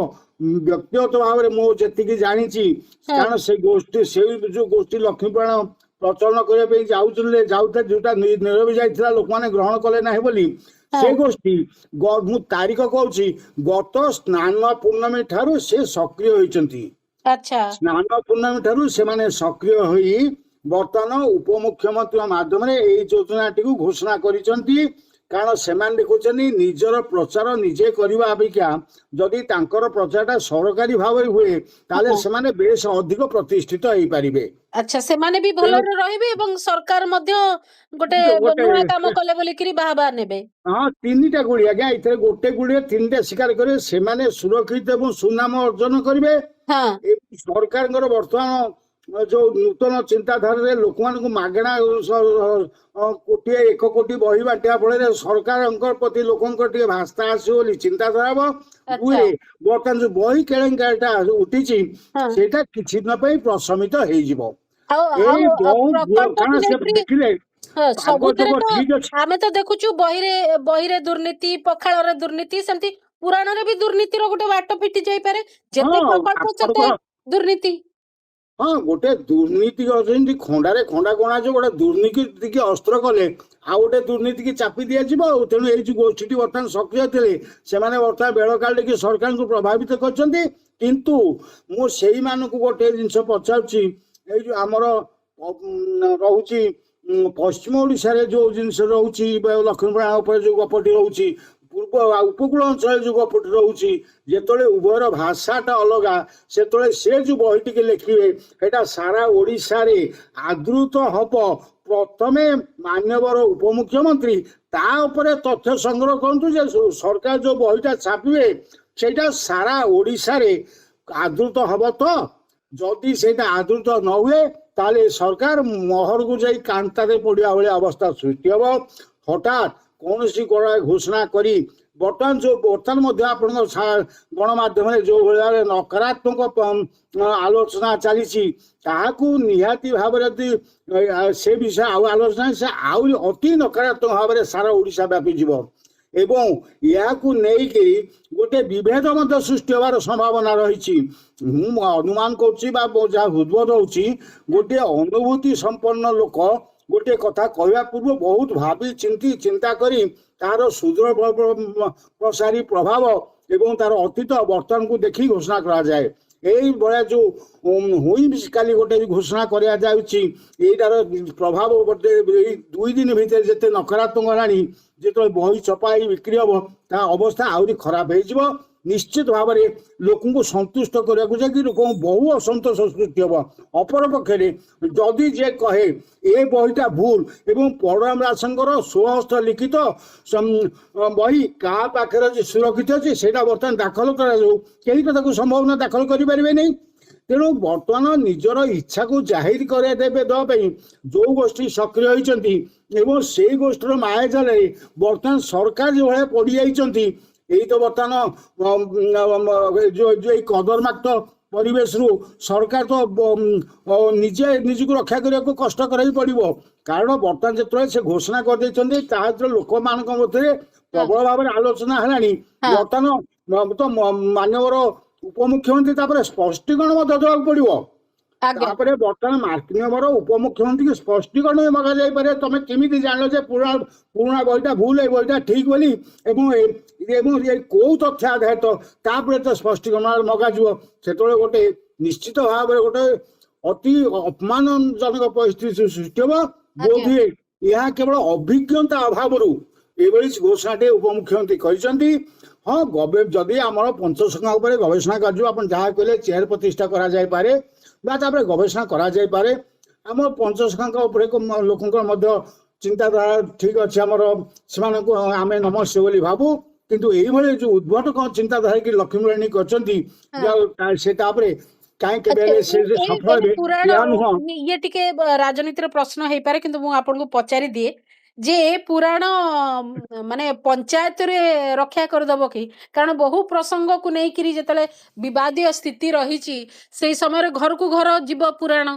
ବ୍ୟକ୍ତିଗତ ଭାବରେ ମୁଁ ଯେତିକି ଜାଣିଛି, ହଁ କାରଣ ସେଇ ଯୋଉ ଗୋଷ୍ଠୀ ଲକ୍ଷ୍ମୀ ପୁରାଣ ପ୍ରଚଳନ କରିବା ପାଇଁ ଯାଉଥିଲେ ଯୋଉଟା ନିରବି ଯାଇଥିଲା, ଲୋକମାନେ ଗ୍ରହଣ କଲେ ନାହିଁ ବୋଲି, ହଁ ସେ ଗୋଷ୍ଠୀ ମୁଁ ତାରିଖ କହୁଛି, ଗତ ସ୍ନାନ ପୂର୍ଣ୍ଣମୀ ଠାରୁ ସେ ସକ୍ରିୟ ହୋଇଛନ୍ତି। ଆଚ୍ଛା ସ୍ନାନ ପୂର୍ଣ୍ଣମୀ ଠାରୁ ସେମାନେ ସକ୍ରିୟ ହୋଇ ବର୍ତ୍ତମାନ ଉପମୁଖ୍ୟମନ୍ତ୍ରୀଙ୍କ ମାଧ୍ୟମରେ ଏଇ ଯୋଜନାଟିକୁ ଘୋଷଣା କରିଛନ୍ତି। କାରଣ ସେମାନେ ଦେଖୁଛନ୍ତି ନିଜର ପ୍ରଚାର ନିଜେ କରିବା ଅପେକ୍ଷା ଯଦି ତାଙ୍କର ପ୍ରଚାରଟା ସରକାରୀ ଭାବରେ ହୁଏ ତାହେଲେ ହଁ ସେମାନେ ବେଶ ଅଧିକ ପ୍ରତିଷ୍ଠିତ ହେଇପାରିବେ। ଆଚ୍ଛା, ସେମାନେ ବି ତେଣୁ ଭଲରେ ରହିବେ ଏବଂ ସରକାର ମଧ୍ୟ ଗୋଟେ ଗୋଟେ ନୂଆ କାମ କଲେ ବୋଲିକିରି ବାହାବା ନେବେ। ହଁ, ତିନିଟା ଗୁଳି ଆଜ୍ଞା, ଏଥିରେ ଗୋଟେ ଗୁଳିରେ ତିନିଟା ଶିକାର କରିବେ। ସେମାନେ ସୁରକ୍ଷିତ ଏବଂ ସୁନାମ ଅର୍ଜନ କରିବେ। ହଁ ସରକାରଙ୍କର ବର୍ତ୍ତମାନ ଯୋଉ ନୂତନ ଚିନ୍ତାଧାରାରେ ଲୋକମାନଙ୍କୁ ମାଗଣା 1 କୋଟି ବହି ବାଣ୍ଟିବା ଫଳରେ ସରକାରଙ୍କ ପ୍ରତି ଲୋକଙ୍କର ଟିକେ ଭାସ୍ତା ଆସିବ ବୋଲି ଚିନ୍ତାଧାରା ହବ। ଆଚ୍ଛା ଦୁଇରେ ବର୍ତ୍ତମାନ ଯୋଉ ବହି କେଳେଙ୍କାରୀଟା ଉଠିଛି ହଁ ସେଇଟା କିଛି ଦିନ ପାଇଁ ପ୍ରଶମିତ ହେଇଯିବ। ଆଉ ଏଇ ଆଉ ବହୁତ କାରଣ ପ୍ରକଳ୍ପକୁ ସେ ନେଇକିରି ଦେଖିଲେ ପାଗ ସବୁଥିରେ ଯୋଗ ତ ଠିକ ଅଛି। ଆମେ ତ ଦେଖୁଛୁ ବହିରେ ଦୁର୍ନୀତି, ପଖାଳରେ ଦୁର୍ନୀତି, ସେମିତି ପୁରାଣରେ ବି ଦୁର୍ନୀତିର ଗୋଟେ ବାଟ ଫିଟି ଯାଇପାରେ। ଯେତେ ହଁ, ପ୍ରକଳ୍ପ ସେତେ ଆପଣଙ୍କର ଦୁର୍ନୀତି। ହଁ ଗୋଟେ ଦୁର୍ନୀତି ଅଛନ୍ତି ଖଣ୍ଡାରେ ଖଣ୍ଡା ଗଣା ଯୋଉ ଗୋଟେ ଦୁର୍ନୀତି କି ଅସ୍ତ୍ର କଲେ ଆଉ ଗୋଟେ ଦୁର୍ନୀତି କି ଚାପି ଦିଆଯିବ ଆଉ ତେଣୁ ଏଇ ଯୋଉ ଗୋଷ୍ଠୀଟି ବର୍ତ୍ତମାନ ସକ୍ରିୟ ଥିଲେ ସେମାନେ ବର୍ତ୍ତମାନ ବେଳ କାଳିକି ସରକାରଙ୍କୁ ପ୍ରଭାବିତ କରିଛନ୍ତି। କିନ୍ତୁ ମୁଁ ସେଇମାନଙ୍କୁ ଗୋଟେ ଜିନିଷ ପଚାରୁଛି ଏଇ ଯୋଉ ଆମର ରହୁଛି ପଶ୍ଚିମ ଓଡ଼ିଶାରେ ଯୋଉ ଜିନିଷ ରହୁଛି ଲକ୍ଷ୍ମୀପୁରାଣ ଉପରେ ଯୋଉ ଗପଟି ରହୁଛି ପୂର୍ବ ଉପକୂଳ ଅଞ୍ଚଳରେ ଯୋଉ ଗପଟି ରହୁଛି ଯେତେବେଳେ ଉଭୟର ଭାଷାଟା ଅଲଗା ସେତେବେଳେ ସେ ଯୋଉ ବହିଟିକି ଲେଖିବେ ସେଟା ସାରା ଓଡ଼ିଶାରେ ଆଦୃତ ହବ। ପ୍ରଥମେ ମାନ୍ୟବର ଉପମୁଖ୍ୟମନ୍ତ୍ରୀ ତା ଉପରେ ତଥ୍ୟ ସଂଗ୍ରହ କରନ୍ତୁ ଯେ ସରକାର ଯୋଉ ବହିଟା ଛାପିବେ ସେଇଟା ସାରା ଓଡ଼ିଶାରେ ଆଦୃତ ହବ ତ ଯଦି ସେଇଟା ଆଦୃତ ନ ହୁଏ ତାହେଲେ ସରକାର ମହରକୁ ଯାଇ କାନ୍ତାରେ ପଡ଼ିବା ଭଳିଆ ଅବସ୍ଥା ସୃଷ୍ଟି ହବ। ହଠାତ୍ କୌଣସି ଘୋଷଣା କରି ବର୍ତ୍ତମାନ ମଧ୍ୟ ଆପଣଙ୍କ ଗଣମାଧ୍ୟମରେ ଯୋଉ ଭଳି ଭାବରେ ନକାରାତ୍ମକ ଆଲୋଚନା ଚାଲିଛି ତାହାକୁ ନିହାତି ଭାବରେ ଯଦି ସେ ବିଷୟ ଆଉ ଆଲୋଚନା ସେ ଆହୁରି ଅତି ନକାରାତ୍ମକ ଭାବରେ ସାରା ଓଡ଼ିଶା ବ୍ୟାପିଯିବ ଏବଂ ଏହାକୁ ନେଇକି ଗୋଟେ ବିଭେଦ ମଧ୍ୟ ସୃଷ୍ଟି ହେବାର ସମ୍ଭାବନା ରହିଛି। ମୁଁ ଅନୁମାନ କରୁଛି ବା ଯାହା ହୃଦବୋଧ ହେଉଛି ଗୋଟିଏ ଅନୁଭୂତି ସମ୍ପନ୍ନ ଲୋକ ଗୋଟିଏ କଥା କହିବା ପୂର୍ବରୁ ବହୁତ ଭାବି ଚିନ୍ତା କରି ତାର ସୁଦୂର ପ୍ରସାରୀ ପ୍ରଭାବ ଏବଂ ତାର ଅତୀତ ବର୍ତ୍ତମାନକୁ ଦେଖି ଘୋଷଣା କରାଯାଏ। ଏଇଭଳିଆ ଯୋଉ କାଲି ଗୋଟେ ଘୋଷଣା କରାଯାଉଛି ଏଇଟାର ପ୍ରଭାବ ଗୋଟେ ଏଇ 2 ଦିନ ଭିତରେ ଯେତେ ନକାରାତ୍ମକ ହେଲାଣି ଯେତେବେଳେ ବହି ଛପା ହେଇ ବିକ୍ରି ହବ ତା ଅବସ୍ଥା ଆହୁରି ଖରାପ ହେଇଯିବ। ନିଶ୍ଚିତ ଭାବରେ ଲୋକଙ୍କୁ ସନ୍ତୁଷ୍ଟ କରିବାକୁ ଯାଇକି ଲୋକଙ୍କୁ ବହୁ ଅସନ୍ତୋଷ ସୃଷ୍ଟି ହବ। ଅପରପକ୍ଷରେ ଯଦି ଯିଏ କହେ ଏ ବହିଟା ଭୁଲ ଏବଂ ବଳରାମ ଦାସଙ୍କର ସ୍ୱହସ୍ତ ଲିଖିତ ବହି କାହା ପାଖରେ ସୁରକ୍ଷିତ ଅଛି ସେଇଟା ବର୍ତ୍ତମାନ ଦାଖଲ କରାଯାଉ କେହି ତ ତାକୁ ସମ୍ଭାବନା ଦାଖଲ କରିପାରିବେ ନାହିଁ। ତେଣୁ ବର୍ତ୍ତମାନ ନିଜର ଇଚ୍ଛାକୁ ଜାହିର ଦେବା ପାଇଁ ଯୋଉ ଗୋଷ୍ଠୀ ସକ୍ରିୟ ହୋଇଛନ୍ତି ଏବଂ ସେଇ ଗୋଷ୍ଠୀର ମାୟାଜାଲରେ ବର୍ତ୍ତମାନ ସରକାର ଯେଉଁଭଳିଆ ପଡ଼ିଯାଇଛନ୍ତି ଏଇ ତ ବର୍ତ୍ତମାନ ଏଇ କଦରମାକ୍ତ ପରିବେଶରୁ ସରକାର ତ ନିଜେ ନିଜକୁ ରକ୍ଷା କରିବାକୁ କଷ୍ଟ କରିବାକୁ ପଡ଼ିବ। କାରଣ ବର୍ତ୍ତମାନ ଯେତେବେଳେ ସେ ଘୋଷଣା କରିଦେଇଛନ୍ତି ତାହା ଯେତେବେଳେ ଲୋକମାନଙ୍କ ମଧ୍ୟରେ ପ୍ରବଳ ଭାବରେ ଆଲୋଚନା ହେଲାଣି ବର୍ତ୍ତମାନ ତ ମାନ୍ୟବର ଉପମୁଖ୍ୟମନ୍ତ୍ରୀ ତାପରେ ସ୍ପଷ୍ଟୀକରଣ ମଧ୍ୟ ଦେବାକୁ ପଡ଼ିବ। ତାପରେ ବର୍ତ୍ତମାନ ମାନ୍ୟବର ଉପମୁଖ୍ୟମନ୍ତ୍ରୀଙ୍କୁ ସ୍ପଷ୍ଟୀକରଣ ମଗା ଯାଇପାରେ ତମେ କେମିତି ଜାଣିଲ ଯେ ପୁରୁଣା ବହିଟା ଭୁଲ ଏଇ ବହିଟା ଠିକ ବୋଲି ଏବଂ କୋଉ ତଥ୍ୟ ଆଧାରିତ ତାପରେ ତ ସ୍ପଷ୍ଟୀକରଣ ମଗାଯିବ। ସେତେବେଳେ ଗୋଟେ ନିଶ୍ଚିତ ଭାବରେ ଗୋଟେ ଅତି ଅପମାନଜନକ ପରିସ୍ଥିତି ସୃଷ୍ଟି ହବ। ବୋଧହୁଏ ଏହା କେବଳ ଅଭିଜ୍ଞତା ଅଭାବରୁ ଏଭଳି ଘୋଷଣାଟେ ଉପମୁଖ୍ୟମନ୍ତ୍ରୀ କହିଛନ୍ତି। ହଁ ଯଦି ଆମର ପଞ୍ଚସଖା ଉପରେ ଗବେଷଣା କାର୍ଯ୍ୟ ଆପଣ ଯାହା କହିଲେ ଚେୟାର ପ୍ରତିଷ୍ଠା କରାଯାଇପାରେ ବା ତାପରେ ଗବେଷଣା କରାଯାଇପାରେ ଆମ ପଞ୍ଚସଖାଙ୍କ ଉପରେ ଲୋକଙ୍କର ମଧ୍ୟ ଚିନ୍ତାଧାରା ଠିକ ଅଛି ଆମର ସେମାନଙ୍କୁ ଆମେ ନମସ୍ତେ ବୋଲି ଭାବୁ କିନ୍ତୁ ଏଇଭଳି ଯୋଉ ଉଦ୍ଭଟ ଚିନ୍ତାଧାରା କି ଲକ୍ଷ୍ମୀପୁରାଣୀ କରିଛନ୍ତି ସେ ତାପରେ କାହିଁ କେବେ ସେ ସଫଳ ହେବେ ଏହା ନୁହଁ। ଇଏ ଟିକେ ରାଜନୀତିର ପ୍ରଶ୍ନ ହେଇପାରେ କିନ୍ତୁ ମୁଁ ଆପଣଙ୍କୁ ପଚାରି ଦିଏ ଯେ ଏ ପୁରାଣ ମାନେ ପଞ୍ଚାୟତରେ ରକ୍ଷା କରିଦବ କି? କାରଣ ବହୁ ପ୍ରସଙ୍ଗକୁ ନେଇକିରି ଯେତେବେଳେ ବିବାଦୀୟ ସ୍ଥିତି ରହିଛି ସେଇ ସମୟରେ ଘରକୁ ଘର ଯିବ ପୁରାଣ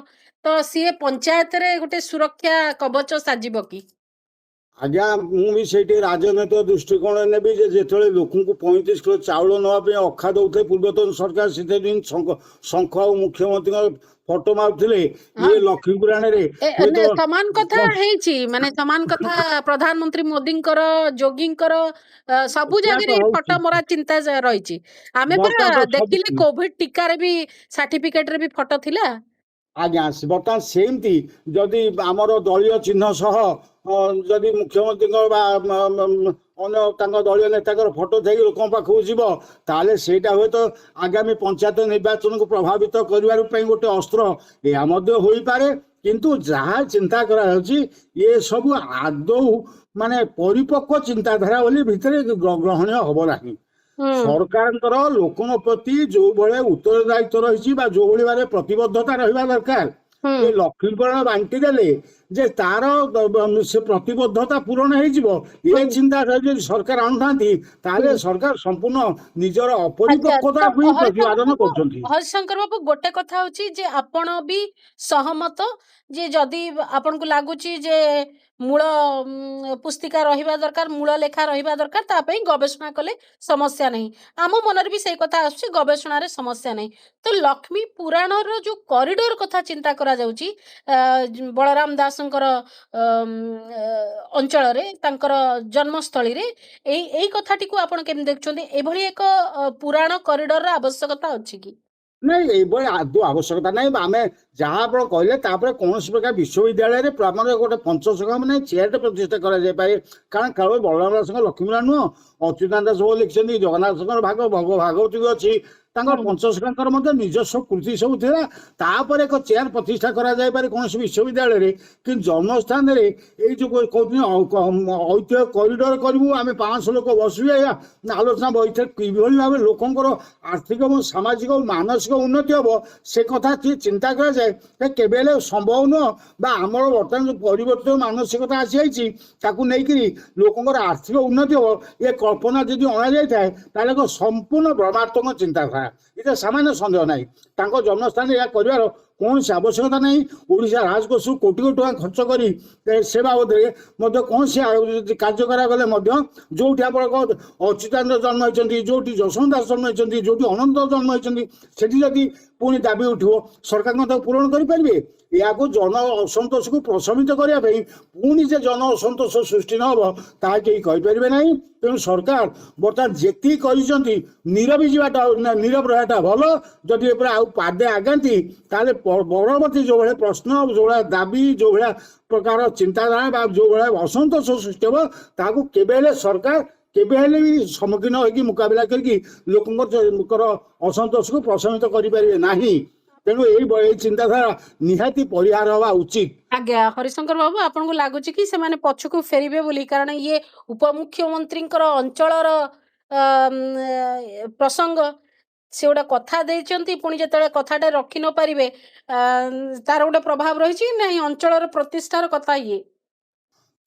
ତ ସିଏ ପଞ୍ଚାୟତରେ ଗୋଟେ ସୁରକ୍ଷା କବଚ ସାଜିବ କି? ଆଜ୍ଞା ମୁଁ ବି ସେଇଠି ରାଜନୈତିକ ଦୃଷ୍ଟିକୋଣ ନେବି ଯେ ଯେତେବେଳେ ଲୋକଙ୍କୁ 35 କିଲୋ ଚାଉଳ ନେବା ପାଇଁ ଅଖା ଦଉଥିଲେ ପୂର୍ବତନ ସରକାର ସେଥିପାଇଁ ଶଙ୍ଖ ଆଉ ମୁଖ୍ୟମନ୍ତ୍ରୀଙ୍କ ଫଟୋ ମାରୁଥିଲେ ଇଏ ଲକ୍ଷ୍ମୀପୁରାଣରେ ସମାନ କଥା ହେଇଛି ମାନେ ସମାନ କଥା ପ୍ରଧାନମନ୍ତ୍ରୀ ମୋଦିଙ୍କର ଯୋଗୀଙ୍କର ସବୁ ଜାଗାରେ ଫଟୋ ମରା ଚିନ୍ତା ରହିଛି। ଆମେ ଦେଖିଲେ କୋଭିଡ ଟିକାରେ ବି ସାର୍ଟିଫିକେଟରେ ବି ଫଟୋ ଥିଲା। ଆଜ୍ଞା ବର୍ତ୍ତମାନ ସେମିତି ଯଦି ଆମର ଦଳୀୟ ଚିହ୍ନ ସହ ଯଦି ମୁଖ୍ୟମନ୍ତ୍ରୀଙ୍କ ବା ଅନ୍ୟ ତାଙ୍କ ଦଳୀୟ ନେତାଙ୍କର ଫଟୋ ଥାଇ ଲୋକଙ୍କ ପାଖକୁ ଯିବ ତାହେଲେ ସେଇଟା ହୁଏତ ଆଗାମୀ ପଞ୍ଚାୟତ ନିର୍ବାଚନକୁ ପ୍ରଭାବିତ କରିବା ପାଇଁ ଗୋଟେ ଅସ୍ତ୍ର ଏହା ମଧ୍ୟ ହୋଇପାରେ। କିନ୍ତୁ ଯାହା ଚିନ୍ତା କରାଯାଉଛି ଏ ସବୁ ଆଦୌ ମାନେ ପରିପକ୍ୱ ଚିନ୍ତାଧାରା ବୋଲି ଭିତରେ ଗ୍ରହଣୀୟ ହବ ନାହିଁ। ସରକାରଙ୍କର ଲୋକଙ୍କ ପ୍ରତି ଯୋଉ ଭଳିଆ ଉତ୍ତରଦାୟିତ୍ୱ ରହିଛି ବା ଯୋଉ ଭଳି ଭାବରେ ପ୍ରତିବଦ୍ଧତା ରହିବା ଦରକାର ଏ ଲକ୍ଷ୍ମୀପୁରାଣ ବାଣ୍ଟି ଦେଲେ ଯେ ତାର ସେ ପ୍ରତିବଦ୍ଧତା ପୂରଣ ହେଇଯିବ ଏ ଚିନ୍ତାଧାରା ଯଦି ସରକାର ଆଣୁଥାନ୍ତି ତାହେଲେ ସରକାର ସମ୍ପୂର୍ଣ୍ଣ ନିଜର ଅପରିପକ୍ୱତାକୁ ହିଁ ପ୍ରତିପାଦନ କରୁଛନ୍ତି। ହରିଶଙ୍କର ବାବୁ ଗୋଟେ କଥା ହଉଛି ଯେ ଆପଣ ବି ସହମତ ଯେ ଯଦି ଆପଣଙ୍କୁ ଲାଗୁଛି ଯେ ମୂଳ ପୁସ୍ତିକା ରହିବା ଦରକାର, ମୂଳ ଲେଖା ରହିବା ଦରକାର, ତା ପାଇଁ ଗବେଷଣା କଲେ ସମସ୍ୟା ନାହିଁ। ଆମ ମନରେ ବି ସେଇ କଥା ଆସୁଛି, ଗବେଷଣାରେ ସମସ୍ୟା ନାହିଁ। ତ ଲକ୍ଷ୍ମୀ ପୁରାଣର ଯୋଉ କରିଡୋର କଥା ଚିନ୍ତା କରାଯାଉଛି ବଳରାମ ଦାସଙ୍କର ଅଞ୍ଚଳରେ, ତାଙ୍କର ଜନ୍ମସ୍ଥଳୀରେ, ଏଇ କଥାଟିକୁ ଆପଣ କେମିତି ଦେଖୁଛନ୍ତି? ଏଭଳି ଏକ ପୁରାଣ କରିଡୋରର ଆବଶ୍ୟକତା ଅଛି କି? ନାଇଁ, ଏଇଭଳି ଆଦୌ ଆବଶ୍ୟକତା ନାହିଁ। ଆମେ ଯାହା ଆପଣ କହିଲେ ତାପରେ କୌଣସି ପ୍ରକାର ବିଶ୍ୱବିଦ୍ୟାଳୟରେ ଆମର ଗୋଟେ ପଞ୍ଚସଖା ମାନେ ଚେୟାରଟେ ପ୍ରତିଷ୍ଠା କରାଯାଇପାରେ। କାରଣ କେବଳ ବଳରାମ ଦାସଙ୍କ ଲକ୍ଷ୍ମୀପୁରାଣ ନୁହଁ, ଅଚ୍ୟୁତାନନ୍ଦ ଦାସ ଲେଖିଛନ୍ତି, ଜଗନ୍ନାଥଙ୍କର ଭାଗବତ ବି ଅଛି, ତାଙ୍କର ପଞ୍ଚସଖାଙ୍କର ମଧ୍ୟ ନିଜସ୍ୱ କୃତି ସବୁ ଥିଲା। ତାପରେ ଏକ ଚେୟାର ପ୍ରତିଷ୍ଠା କରାଯାଇପାରେ କୌଣସି ବିଶ୍ୱବିଦ୍ୟାଳୟରେ। କିନ୍ତୁ ଜନ୍ମସ୍ଥାନରେ ଏଇ ଯୋଉ କହୁଛନ୍ତି ଐତିହ୍ୟ କରିଡର କରିବୁ, ଆମେ 500 ଲୋକ ବସିବେ, ଆଲୋଚନା ବୈଠକ କିଭଳି ଭାବେ ଲୋକଙ୍କର ଆର୍ଥିକ ଏବଂ ସାମାଜିକ ଓ ମାନସିକ ଉନ୍ନତି ହବ ସେ କଥା ଚିନ୍ତା କରାଯାଏ, କେବେ ହେଲେ ସମ୍ଭବ ନୁହଁ। ବା ଆମର ବର୍ତ୍ତମାନ ଯୋଉ ପରିବର୍ତ୍ତିତ ମାନସିକତା ଆସିଯାଇଛି, ତାକୁ ନେଇକରି ଲୋକଙ୍କର ଆର୍ଥିକ ଉନ୍ନତି ହବ, ଏ କଳ୍ପନା ଯଦି ଅଣାଯାଇଥାଏ ତାହେଲେ ଏକ ସମ୍ପୂର୍ଣ୍ଣ ଭ୍ରମାତ୍ମକ ଚିନ୍ତାଧାରା। ଏଥିରେ ସାମାନ୍ୟ ସନ୍ଦେହ ନାହିଁ। ତାଙ୍କ ଜନ୍ମସ୍ଥାନରେ ଏହା କରିବାର କୌଣସି ଆବଶ୍ୟକତା ନାହିଁ। ଓଡ଼ିଶା ରାଜକୋଷରୁ କୋଟି କୋଟି ଟଙ୍କା ଖର୍ଚ୍ଚ କରି ସେ ବାବଦରେ ମଧ୍ୟ କୌଣସି କାର୍ଯ୍ୟ କରାଗଲେ ମଧ୍ୟ ଯୋଉଠି ଆପଣଙ୍କ ଅଚ୍ୟୁତାନନ୍ଦ ଜନ୍ମ ହେଇଛନ୍ତି, ଯୋଉଠି ଯଶୋବନ୍ତ ଦାସ ଜନ୍ମ ହେଇଛନ୍ତି, ଯୋଉଠି ଅନନ୍ତ ଜନ୍ମ ହେଇଛନ୍ତି, ସେଠି ଯଦି ପୁଣି ଦାବି ଉଠିବ, ସରକାର ତାକୁ ପୂରଣ କରିପାରିବେ? ଏହାକୁ ଜନ ଅସନ୍ତୋଷକୁ ପ୍ରଶମିତ କରିବା ପାଇଁ ପୁଣି ଯେ ଜନ ଅସନ୍ତୋଷ ସୃଷ୍ଟି ନହେବ ତାହା କେହି କହିପାରିବେ ନାହିଁ। ତେଣୁ ସରକାର ବର୍ତ୍ତମାନ ଯେତିକି କରିଛନ୍ତି ନୀରବ ରହିବାଟା ଭଲ। ଯଦି ଏପରି ଆଉ ପାଦେ ଆଗାନ୍ତି ତାହେଲେ ପରବର୍ତ୍ତୀ ଯୋଉ ଭଳିଆ ପ୍ରଶ୍ନ, ଯୋଉ ଭଳିଆ ଦାବି, ଯୋଉ ଭଳିଆ ପ୍ରକାର ଚିନ୍ତାଧାରା ବା ଯୋଉ ଭଳିଆ ଅସନ୍ତୋଷ ସୃଷ୍ଟି ହେବ, ତାହାକୁ କେବେ ହେଲେ ସରକାର କେବେ ହେଲେ ବି ସମ୍ମୁଖୀନ ହୋଇକି ମୁକାବିଲା କରିକି ଲୋକଙ୍କର ଅସନ୍ତୋଷକୁ ପ୍ରଶମିତ କରିପାରିବେ ନାହିଁ। ତେଣୁ ଏଇ ଚିନ୍ତାଧାରା ନିହାତି ପରିହାର ହେବା ଉଚିତ। ଆଜ୍ଞା, ହରିଶଙ୍କର ବାବୁ, ଆପଣଙ୍କୁ ଲାଗୁଛି କି ସେମାନେ ପଛକୁ ଫେରିବେ ବୋଲି? କାରଣ ଇଏ ଉପମୁଖ୍ୟମନ୍ତ୍ରୀଙ୍କର ଅଞ୍ଚଳର ପ୍ରସଙ୍ଗ, ସେ ଗୋଟେ କଥା ଦେଇଛନ୍ତି, ପୁଣି ଯେତେବେଳେ କଥାଟା ରଖି ନ ପାରିବେ ତାର ଗୋଟେ ପ୍ରଭାବ ରହିଛି ନାହିଁ ଅଞ୍ଚଳର ପ୍ରତିଷ୍ଠାର କଥା। ଇଏ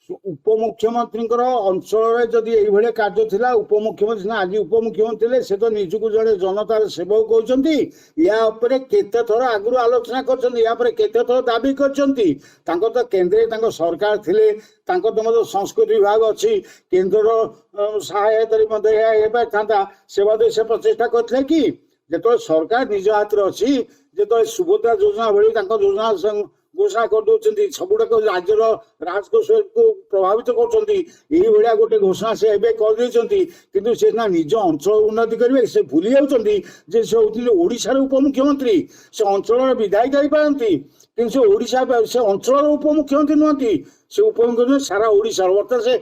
ଉପମୁଖ୍ୟମନ୍ତ୍ରୀଙ୍କର ଅଞ୍ଚଳରେ ଯଦି ଏଇଭଳିଆ କାର୍ଯ୍ୟ ଥିଲା, ଉପମୁଖ୍ୟମନ୍ତ୍ରୀ ସିନା ଆଜି ଉପମୁଖ୍ୟମନ୍ତ୍ରୀ ଥିଲେ, ସେ ତ ନିଜକୁ ଜଣେ ଜନତାର ସେବକ କହୁଛନ୍ତି। ୟା ଉପରେ କେତେ ଥର ଆଗରୁ ଆଲୋଚନା କରିଛନ୍ତି, ୟା ଉପରେ କେତେ ଥର ଦାବି କରିଛନ୍ତି। ତାଙ୍କର ତ କେନ୍ଦ୍ରରେ ତାଙ୍କ ସରକାର ଥିଲେ, ତାଙ୍କର ତ ମଧ୍ୟ ସଂସ୍କୃତି ବିଭାଗ ଅଛି, କେନ୍ଦ୍ରର ସହାୟତାରେ ମଧ୍ୟ ଏହା ହେଇପାରିଥାନ୍ତା। ସେ ମଧ୍ୟ ସେ ପ୍ରଚେଷ୍ଟା କରିଥିଲେ କି? ଯେତେବେଳେ ସରକାର ନିଜ ହାତରେ ଅଛି, ଯେତେବେଳେ ସୁଭଦ୍ରା ଯୋଜନା ଭଳି ତାଙ୍କ ଯୋଜନା ଘୋଷଣା କରିଦଉଛନ୍ତି, ସବୁଗୁଡାକ ରାଜ୍ୟର ରାଜକୋଷକୁ ପ୍ରଭାବିତ କରୁଛନ୍ତି, ଏଇଭଳିଆ ଗୋଟେ ଘୋଷଣା ସେ ଏବେ କରିଦେଇଛନ୍ତି। କିନ୍ତୁ ସେ ନା ନିଜ ଅଞ୍ଚଳ ଉନ୍ନତି କରିବେ, ସେ ଭୁଲି ଯାଉଛନ୍ତି ଯେ ସେ ହଉଥିଲେ ଓଡ଼ିଶାର ଉପମୁଖ୍ୟମନ୍ତ୍ରୀ। ସେ ଅଞ୍ଚଳର ବିଧାୟିକା ହେଇପାରନ୍ତି, କିନ୍ତୁ ସେ ଓଡ଼ିଶା ସେ ଅଞ୍ଚଳର ଉପମୁଖ୍ୟମନ୍ତ୍ରୀ ନୁହନ୍ତି। ସେ ଉପମୁଖ୍ୟମନ୍ତ୍ରୀ ସାରା ଓଡ଼ିଶାର। ବର୍ତ୍ତମାନ ସେ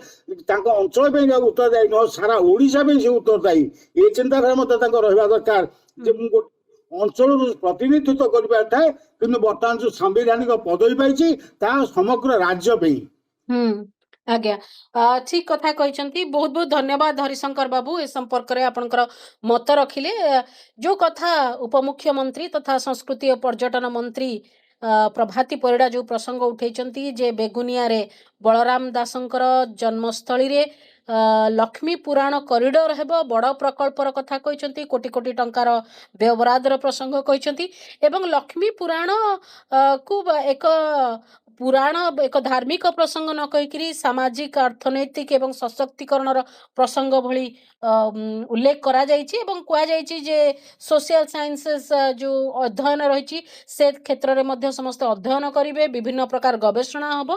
ତାଙ୍କ ଅଞ୍ଚଳ ପାଇଁ ଉତ୍ତରଦାୟୀ ନୁହଁ, ସାରା ଓଡ଼ିଶା ପାଇଁ ସେ ଉତ୍ତରଦାୟୀ। ଏ ଚିନ୍ତାଧାରା ମଧ୍ୟ ତାଙ୍କ ରହିବା ଦରକାର ଯେ ମୁଁ ଗୋଟେ ଅଞ୍ଚଳରୁ ପ୍ରତିନିଧିତ୍ୱ କରିପାରିଥାଏ, କିନ୍ତୁ ବର୍ତ୍ତମାନ ଯୋଉ ସାମ୍ବିଧାନିକ ପଦବୀ ପାଇଛି ତାହା ସମଗ୍ର ରାଜ୍ୟ ପାଇଁ। ଆଜ୍ଞା, ଠିକ କଥା କହିଛନ୍ତି। ବହୁତ ବହୁତ ଧନ୍ୟବାଦ ହରିଶଙ୍କର ବାବୁ, ଏ ସମ୍ପର୍କରେ ଆପଣଙ୍କର ମତ ରଖିଲେ। ଯୋଉ କଥା ଉପମୁଖ୍ୟମନ୍ତ୍ରୀ ତଥା ସଂସ୍କୃତି ଓ ପର୍ଯ୍ୟଟନ ମନ୍ତ୍ରୀ ପ୍ରଭାତୀ ପରିଡ଼ା ଯୋଉ ପ୍ରସଙ୍ଗ ଉଠେଇଛନ୍ତି ଯେ ବେଗୁନିଆରେ ବଳରାମ ଦାସଙ୍କର ଜନ୍ମସ୍ଥଳୀରେ ଲକ୍ଷ୍ମୀ ପୁରାଣ କରିଡର ହେବ, ବଡ଼ ପ୍ରକଳ୍ପର କଥା କହିଛନ୍ତି, କୋଟି କୋଟି ଟଙ୍କାର ବ୍ୟୟବରାଦର ପ୍ରସଙ୍ଗ କହିଛନ୍ତି, ଏବଂ ଲକ୍ଷ୍ମୀ ପୁରାଣ କୁ ଏକ ପୁରାଣ, ଏକ ଧାର୍ମିକ ପ୍ରସଙ୍ଗ ନ କହିକିରି ସାମାଜିକ, ଅର୍ଥନୈତିକ ଏବଂ ସଶକ୍ତିକରଣର ପ୍ରସଙ୍ଗ ଭଳି ଉଲ୍ଲେଖ କରାଯାଇଛି ଏବଂ କୁହାଯାଇଛି ଯେ ସୋସିଆଲ ସାଇନ୍ସେସ୍ ଯେଉଁ ଅଧ୍ୟୟନ ରହିଛି ସେ କ୍ଷେତ୍ରରେ ମଧ୍ୟ ସମସ୍ତେ ଅଧ୍ୟୟନ କରିବେ, ବିଭିନ୍ନ ପ୍ରକାର ଗବେଷଣା ହେବ।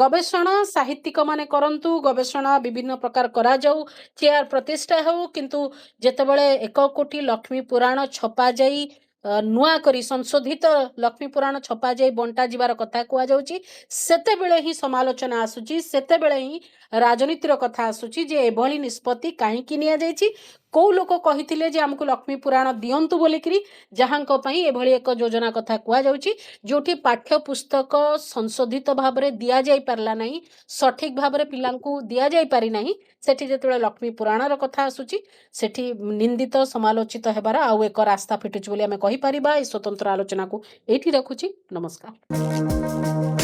ଗବେଷଣା ସାହିତ୍ୟିକମାନେ କରନ୍ତୁ, ଗବେଷଣା ବିଭିନ୍ନ ପ୍ରକାର କରାଯାଉ, ଚେୟାର ପ୍ରତିଷ୍ଠା ହେଉ, କିନ୍ତୁ ଯେତେବେଳେ 1 କୋଟି ଲକ୍ଷ୍ମୀ ପୁରାଣ ଛପାଯାଇ ନୂଆ କରି ସଂଶୋଧିତ ଲକ୍ଷ୍ମୀ ପୁରାଣ ଛପାଯାଇ ବଣ୍ଟା ଯିବାର କଥା କୁହାଯାଉଛି, ସେତେବେଳେ ହିଁ ସମାଲୋଚନା ଆସୁଛି, ସେତେବେଳେ ହିଁ ରାଜନୀତିର କଥା ଆସୁଛି ଯେ ଏଭଳି ନିଷ୍ପତ୍ତି କାହିଁକି ନିଆଯାଇଛି, କେଉଁ ଲୋକ କହିଥିଲେ ଯେ ଆମକୁ ଲକ୍ଷ୍ମୀ ପୁରାଣ ଦିଅନ୍ତୁ ବୋଲିକିରି, ଯାହାଙ୍କ ପାଇଁ ଏଭଳି ଏକ ଯୋଜନା କଥା କୁହାଯାଉଛି, ଯେଉଁଠି ପାଠ୍ୟପୁସ୍ତକ ସଂଶୋଧିତ ଭାବରେ ଦିଆଯାଇ ପାରିଲା ନାହିଁ, ସଠିକ ଭାବରେ ପିଲାଙ୍କୁ ଦିଆଯାଇ ପାରିନାହିଁ, ସେଠି ଯେତେବେଳେ ଲକ୍ଷ୍ମୀ ପୁରାଣର କଥା ଆସୁଛି ସେଠି ନିନ୍ଦିତ, ସମାଲୋଚିତ ହେବାର ଆଉ ଏକ ରାସ୍ତା ଫିଟୁଛି ବୋଲି ଆମେ କହିପାରିବା। ଏ ସ୍ୱତନ୍ତ୍ର ଆଲୋଚନାକୁ ଏଇଠି ରଖୁଛି। ନମସ୍କାର।